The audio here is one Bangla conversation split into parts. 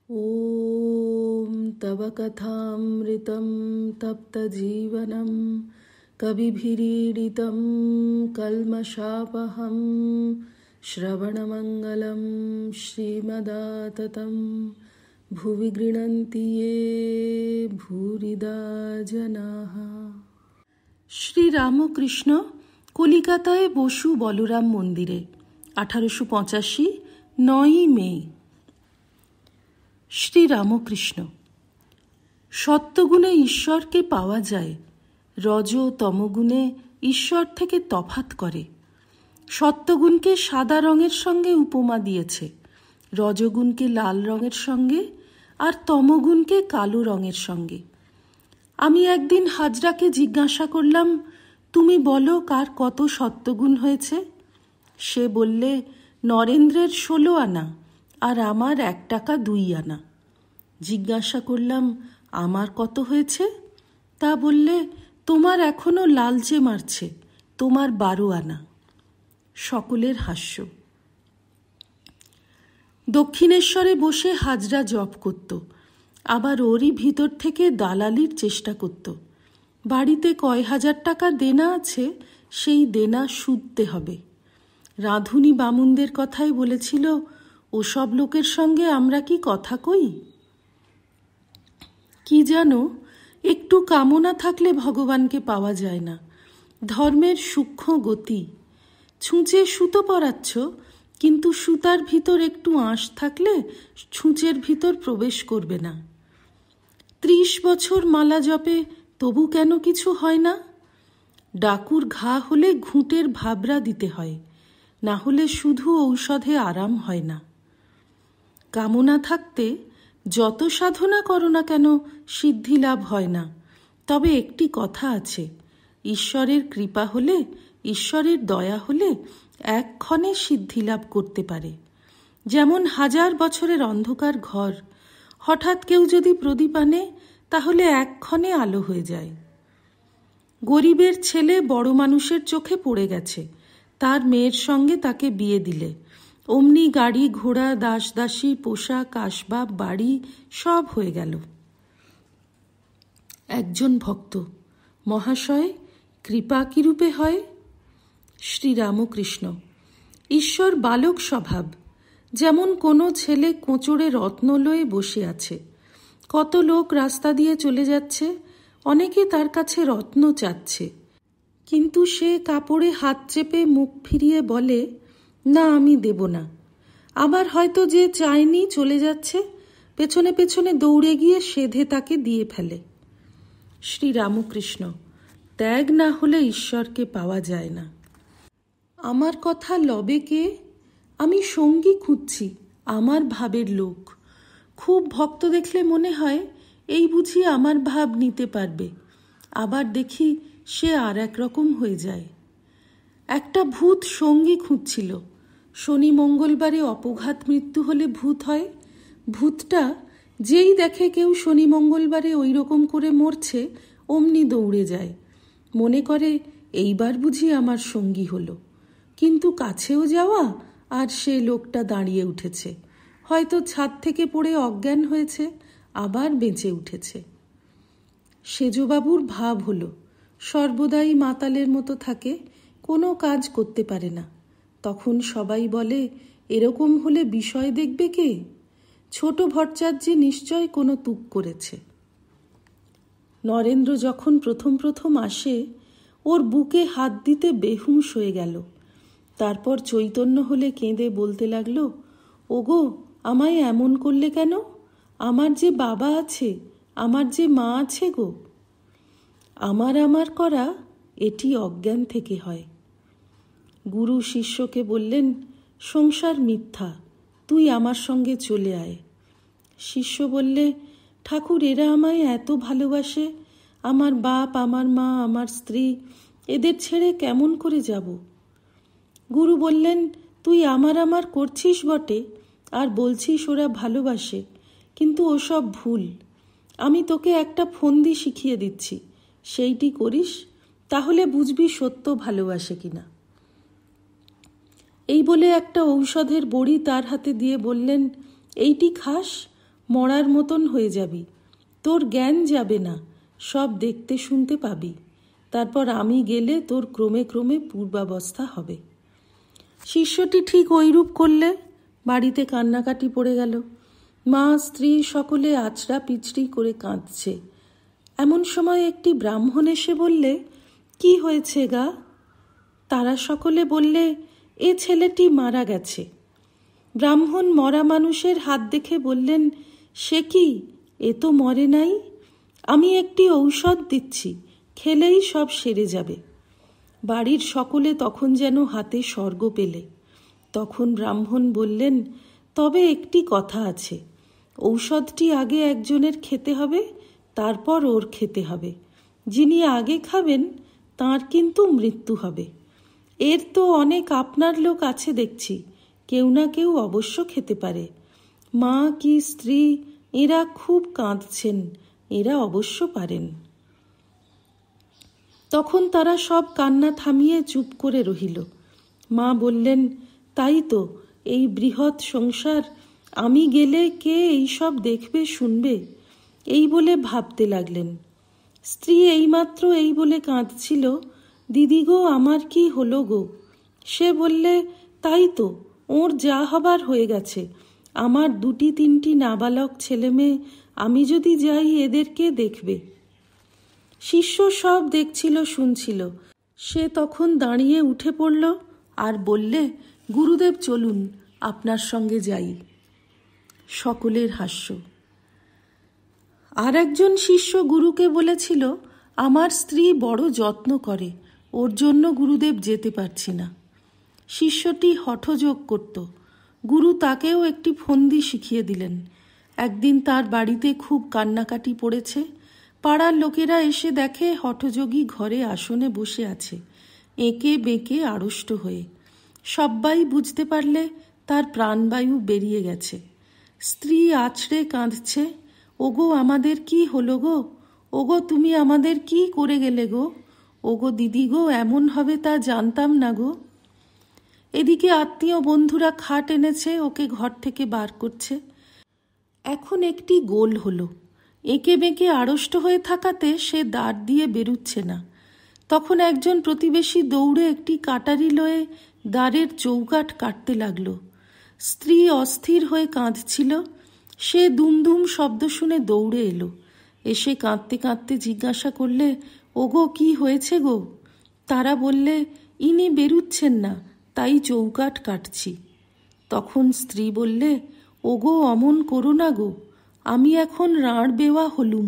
ॐ तव कथामृतं तप्तजीवनं कविभिरीडितं कल्मषापहं श्रवणमङ्गलं श्रीमदाततं भुवि गृह्णन्ति ये भूरिदा जनाः। শ্রীরামকৃষ্ণ কলিকাতায় বসু বলরাম মন্দিরে 1885 9 মে। শ্রীরামকৃষ্ণ। সত্যগুণে ঈশ্বরকে পাওয়া যায়, রজ তমগুণে ঈশ্বর থেকে তফাত করে। সত্যগুণকে সাদা রঙের সঙ্গে উপমা দিয়েছে, রজগুণকে লাল রঙের সঙ্গে, আর তমগুণকে কালো রঙের সঙ্গে। আমি একদিন হাজরাকে জিজ্ঞাসা করলাম, তুমি বলো কার কত সত্যগুণ হয়েছে? সে বললে, নরেন্দ্রের 16 আনা আর আমার 1 টাকা 2 আনা। জিজ্ঞাসা করলাম, আমার কত হয়েছে? তা বললে, তোমার এখনো লালচে মারছে, তোমার 12 আনা। সকলের হাস্য। দক্ষিণেশ্বরে বসে হাজরা জপ করত, আবার ওরই ভিতর থেকে দালালির চেষ্টা করত। বাড়িতে কয় হাজার টাকা দেনা আছে, সেই দেনা শুধতে হবে। রাঁধুনি বামুনদের কথাই বলেছিল, ওসব লোকের সঙ্গে আমরা কি কথা কই? কি জানো, একটু কামনা থাকলে ভগবানকে পাওয়া যায় না। ধর্মের সূক্ষ্ম গতি। ছুঁচে সুতো পরাচ্ছ, কিন্তু সুতার ভিতর একটু আঁশ থাকলে ছুঁচের ভিতর প্রবেশ করবে না। 30 বছর মালা জপে, তবু কেন কিছু হয় না? ডাকুর ঘা হলে ঘুঁটের ভাবরা দিতে হয়, না হলে শুধু ঔষধে আরাম হয় না। কামনা থাকতে যত সাধনা করো না কেন সিদ্ধি লাভ হয় না। তবে একটি কথা আছে, ঈশ্বরের কৃপা হলে, ঈশ্বরের দয়া হলে একক্ষণে সিদ্ধি লাভ করতে পারে। যেমন 1000 বছরের অন্ধকার ঘর, হঠাৎ কেউ যদি প্রদীপ আনে, তাহলে একক্ষণে আলো হয়ে যায়। গরিবের ছেলে বড় মানুষের চোখে পড়ে গেছে, তার মেয়ের সঙ্গে তাকে বিয়ে দিলে অমনি গাড়ি ঘোড়া দাস দাসী পোশাক আসবাব বাড়ি সব হয়ে গেল। একজন ভক্ত, মহাশয় কৃপা কিরূপে হয়? শ্রীরামকৃষ্ণ। ঈশ্বর বালক স্বভাব। যেমন কোনো ছেলে কোঁচড়ে রত্ন লয়ে বসে আছে, কত লোক রাস্তা দিয়ে চলে যাচ্ছে, অনেকে তার কাছে রত্ন চাচ্ছে, কিন্তু সে কাপড়ে হাত চেপে মুখ ফিরিয়ে বলে, না আমি দেব না। আবার হয়তো যে চায়নি চলে যাচ্ছে, পেছনে পেছনে দৌড়ে গিয়ে সেধে তাকে দিয়ে ফেলে। শ্রীরামকৃষ্ণ। ত্যাগ না হলে ঈশ্বরকে পাওয়া যায় না। আমার কথা লবে কে? আমি সঙ্গী খুঁজছি, আমার ভাবের লোক। খুব ভক্ত দেখলে মনে হয় এই বুঝি আমার ভাব নিতে পারবে, আবার দেখি সে আর এক রকম হয়ে যায়। একটা ভূত সঙ্গী খুঁজছিল। শনি মঙ্গলবারে অপঘাত মৃত্যু হলে ভূত হয়। ভূতটা যেই দেখে কেউ শনি মঙ্গলবারে ওই রকম করে মরছে, অমনি দৌড়ে যায়, মনে করে এইবার বুঝি আমার সঙ্গী হলো। কিন্তু কাছেও যাওয়া, আর সে লোকটা দাঁড়িয়ে উঠেছে, হয়তো ছাদ থেকে পড়ে অজ্ঞান হয়েছে, আবার বেঁচে উঠেছে। সেজবাবুর ভাব হলো, সর্বদাই মাতালের মতো থাকে, কোনো কাজ করতে পারে না। তখন সবাই বলে, এরকম হলে বিষয় দেখবে কে? ছোট ভট্টাচার্য নিশ্চয় কোনো তুক করেছে। নরেন্দ্র যখন প্রথম প্রথম আসে, ওর বুকে হাত দিতে বেহুঁশ হয়ে গেল। তারপর চৈতন্য হলে কেঁদে বলতে লাগলো, ওগো আমায় এমন করলে কেন? আমার যে বাবা আছে, আমার যে মা আছে গো। আমার করা এটি অজ্ঞান থেকে হয়। গুরু শিষ্যকে বললেন, সংসার মিথ্যা, তুই আমার সঙ্গে চলে আয়। শিষ্য বললে, ঠাকুর এরা আমায় এত ভালোবাসে, আমার বাপ আমার মা আমার স্ত্রী, এদের ছেড়ে কেমন করে যাব? গুরু বললেন, তুই আমার করছিস বটে, আর বলছিস ওরা ভালোবাসে, কিন্তু ওসব ভুল। আমি তোকে একটা ফন্দি শিখিয়ে দিচ্ছি, সেইটি করিস, তাহলে বুঝবি সত্য ভালোবাসে কিনা। এই বলে একটা ঔষধের বড়ি তার হাতে দিয়ে বললেন, এইটি খাস, মরার মতন হয়ে যাবি, তোর জ্ঞান যাবে না, সব দেখতে শুনতে পাবি, তারপর আমি গেলে তোর ক্রমে ক্রমে পূর্বাবস্থা হবে। শিষ্যটি ঠিক ওইরূপ করলে। বাড়িতে কান্নাকাটি পড়ে গেল। মা, স্ত্রী সকলে আছড়া পিছড়ি করে কাঁদছে। এমন সময় একটি ব্রাহ্মণ এসে বললে, কি হয়েছে গা? তারা সকলে বললে, এ ছেলেটি মারা গেছে। ব্রাহ্মণ মরা মানুষের হাত দেখে বললেন, সে কি, এ তো মরে নাই, আমি একটি ঔষধ দিচ্ছি, খেলেই সব সেরে যাবে। বাড়ির সকলে তখন যেন হাতে স্বর্গ পেলে। তখন ব্রাহ্মণ বললেন, তবে একটি কথা আছে, ঔষধটি আগে একজনের খেতে হবে, তারপর ওর খেতে হবে। যিনি আগে খাবেন তার কিন্তু মৃত্যু হবে। এর তো অনেক আপনার লোক আছে দেখছি, কেউ না কেউ অবশ্য খেতে পারে। মা কি স্ত্রী এরা খুব কাঁদছেন, এরা অবশ্য পারেন। তখন তারা সব কান্না থামিয়ে চুপ করে রহিল। মা বললেন, তাই তো, এই বৃহৎ সংসার, আমি গেলে কে এইসব দেখবে শুনবে, এই বলে ভাবতে লাগলেন। স্ত্রী এইমাত্র এই বলে কাঁদছিল, দিদি গো, আমার কি হলো গো? সে বললে, তাই তো, ওর যা হবার হয়ে গেছে। আমার 2-3টি নাবালক ছেলে মেয়ে, আমি যদি যাই এদেরকে দেখবে। শিষ্য সব দেখছিল শুনছিল। সে তখন দাঁড়িয়ে উঠে পড়ল আর বললে, গুরুদেব চলুন, আপনার সঙ্গে যাই। সকলের হাস্য। আর একজন শিষ্য গুরুকে বলেছিল, আমার স্ত্রী বড় যত্ন করে, ওর জন্য গুরুদেব যেতে পারছি না। শিষ্যটি হঠযোগ করত। গুরু তাকেও একটি ফন্দি শিখিয়ে দিলেন। একদিন তার বাড়িতে খুব কান্নাকাটি পড়েছে। পাড়ার লোকেরা এসে দেখে হঠযোগী ঘরে আসনে বসে আছে, এঁকে বেঁকে আড়ষ্ট হয়ে। সব্বাই বুঝতে পারলে তার প্রাণবায়ু বেরিয়ে গেছে। স্ত্রী আছড়ে কাঁদছে, ওগো আমাদের কি হলো গো, ওগো তুমি আমাদের কি করে গেলে গো, ওগো দিদি গো, এমন হবে তা জানতাম না গো। এদিকে আত্মীয় বন্ধুরা খাট এনেছে, ওকে ঘর থেকে বার করছে। এখন একটি গোল হলো। এঁকে বেঁকে আড়ষ্ট হয়ে থাকাতে সে দাঁড় দিয়ে বেরুচ্ছে না। তখন একজন প্রতিবেশী দৌড়ে একটি কাটারি লয়ে দ্বারের চৌকাঠ কাটতে লাগলো। স্ত্রী অস্থির হয়ে কাঁদছিল। সে দুমদুম শব্দ শুনে দৌড়ে এলো। এসে কাঁদতে কাঁদতে জিজ্ঞাসা করলে, ওগো কি হয়েছে গো? তারা বললে, ইনি বেরুচ্ছেন না, তাই চৌকাঠ কাটছি। তখন স্ত্রী বললে, ওগো অমন করো না গো, আমি এখন রাঁড় বেওয়া হলুম,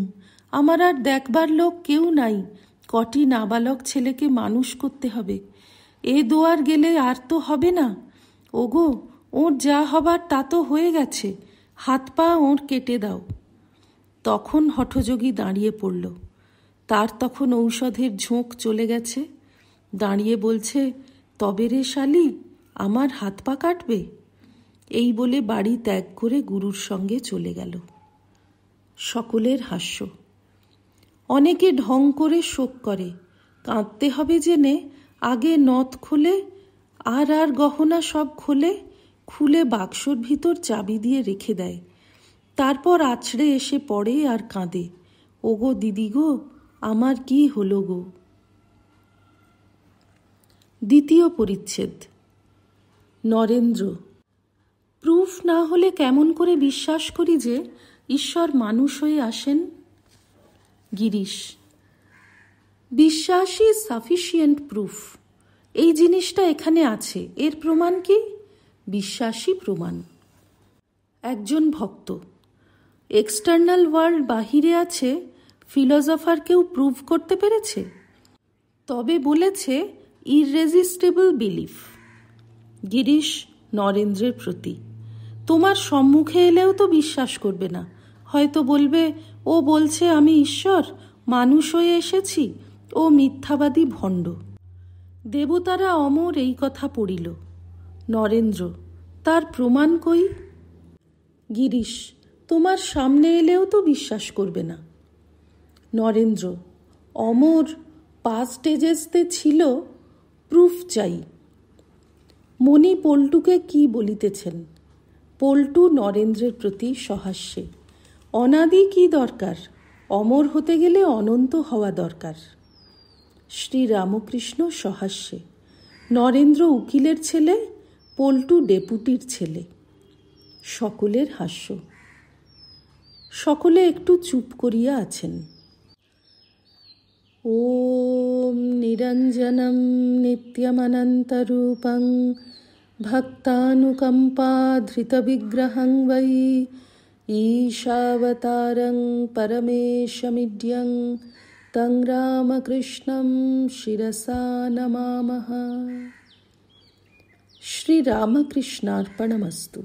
আমার আর দেখবার লোক কেউ নাই, কটি নাবালক ছেলেকে মানুষ করতে হবে, এ দোয়ার গেলে আর তো হবে না। ওগো, ওর যা হবার তা তো হয়ে গেছে, হাত পা ওর কেটে দাও। তখন হঠযোগী দাঁড়িয়ে পড়ল। তার তখন ঔষধের ঝোঁক চলে গেছে। দাঁড়িয়ে বলছে, তবে রে শালি, আমার হাত পা কাটবে? এই বলে বাড়ি ত্যাগ করে গুরুর সঙ্গে চলে গেল। সকলের হাস্য। অনেকে ঢং করে শোক করে। কাঁদতে হবে জেনে আগে নথ খোলে, আর আর গহনা সব খোলে, খুলে বাক্সর ভিতর চাবি দিয়ে রেখে দেয়। তারপর আছড়ে এসে পড়ে আর কাঁদে, ওগো দিদি গো, আমার কি হলো গো। দ্বিতীয় পরিচ্ছেদ। নরেন্দ্র। প্রুফ না হলে কেমন করে বিশ্বাস করি যে ঈশ্বর মানুষ হয়ে আসেন? গিরিশ। বিশ্বাসই সাফিসিয়েন্ট প্রুফ। এই জিনিসটা এখানে আছে, এর প্রমাণ কি? বিশ্বাসই প্রমাণ। একজন ভক্ত। এক্সটার্নাল ওয়ার্ল্ড বাহিরে আছে, ফিলসফার কেউ প্রুভ করতে পেরেছে? তবে বলেছে ইররেজিস্টেবল বিলিফ। গিরিশ নরেন্দ্রের প্রতি, তোমার সম্মুখে এলেও তো বিশ্বাস করবে না, হয়তো বলবে, ও বলছে আমি ঈশ্বর, মানুষ হয়ে এসেছি, ও মিথ্যাবাদী ভণ্ড। দেবতারা অমর এই কথা পড়িল। নরেন্দ্র, তার প্রমাণ কই? গিরিশ, তোমার সামনে এলেও তো বিশ্বাস করবে না। নরেন্দ্র, অমর পাস্ট এজেসতে ছিল, প্রুফ চাই। মণি পল্টুকে কি বলিতেছেন? পল্টু নরেন্দ্রের প্রতি সহাস্যে, অনাদি কি দরকার? অমর হতে গেলে অনন্ত হওয়া দরকার। শ্রীরামকৃষ্ণ সহাস্যে। নরেন্দ্র উকিলের ছেলে, পল্টু ডেপুটির ছেলে। সকলের হাস্য। সকলে একটু চুপ করিয়া আছেন। ওম নিরঞ্জনম নিত্যমনন্তরূপং ভক্তানুকম্পাধৃতবিগ্রহং বৈ ঈশাবতারং পরমেশমিড্যং তং রামকৃষ্ণং শিরসা নমামঃ। শ্রীরামকৃষ্ণার্পণমস্তু।